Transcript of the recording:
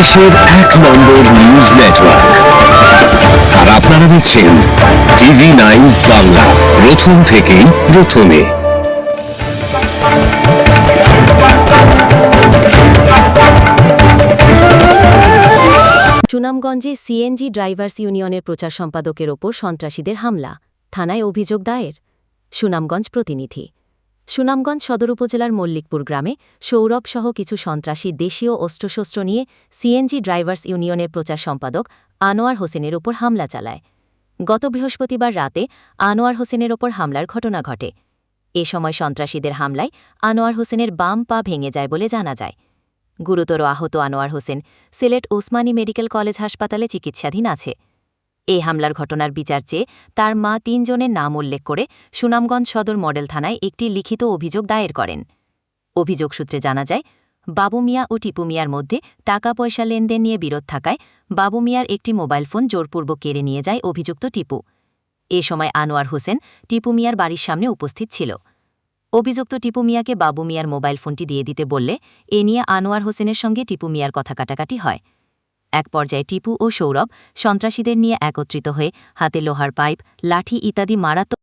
দেশের এক নম্বর news network. আর আপনারা দেখছেন TV9 বাংলা, প্রথম থেকেই প্রথমে। সুনামগঞ্জে সিএনজি ড্রাইভার্স ইউনিয়নের প্রচার সম্পাদকের ওপর সন্ত্রাসীদের হামলা, থানায় অভিযোগ দায়ের। সুনামগঞ্জ প্রতিনিধি। সুনামগঞ্জ সদর উপজেলার মল্লিকপুর গ্রামে সৌরভ সহ কিছু সন্ত্রাসী দেশীয় অস্ত্রশস্ত্র নিয়ে সিএনজি ড্রাইভার্স ইউনিয়নের প্রচার সম্পাদক আনোয়ার হোসেনের ওপর হামলা চালায়। গত বৃহস্পতিবার রাতে আনোয়ার হোসেনের ওপর হামলার ঘটনা ঘটে। এ সময় সন্ত্রাসীদের হামলায় আনোয়ার হোসেনের বাম পা ভেঙে যায় বলে জানা যায়। গুরুতর আহত আনোয়ার হোসেন সিলেট ওসমানী মেডিকেল কলেজ হাসপাতালে চিকিৎসাধীন আছে। এই হামলার ঘটনার বিচার চেয়ে তার মা ৩ জনের নাম উল্লেখ করে সুনামগঞ্জ সদর মডেল থানায় একটি লিখিত অভিযোগ দায়ের করেন। অভিযোগ সূত্রে জানা যায়, বাবু মিয়া ও টিপু মিয়ার মধ্যে টাকা পয়সা লেনদেন নিয়ে বিরোধ থাকায় বাবু মিয়ার একটি মোবাইল ফোন জোরপূর্বক কেড়ে নিয়ে যায় অভিযুক্ত টিপু। এ সময় আনোয়ার হোসেন টিপু মিয়ার বাড়ির সামনে উপস্থিত ছিল। অভিযুক্ত টিপু মিয়াকে বাবু মিয়ার মোবাইল ফোনটি দিয়ে দিতে বললে এ নিয়ে আনোয়ার হোসেনের সঙ্গে টিপু মিয়ার কথা কাটাকাটি হয়। এক পর্যায়ে টিপু ও সৌরভ সন্ত্রাসীদের নিয়ে একত্রিত হয়ে হাতে লোহার পাইপ, লাঠি ইত্যাদি মারাত্মক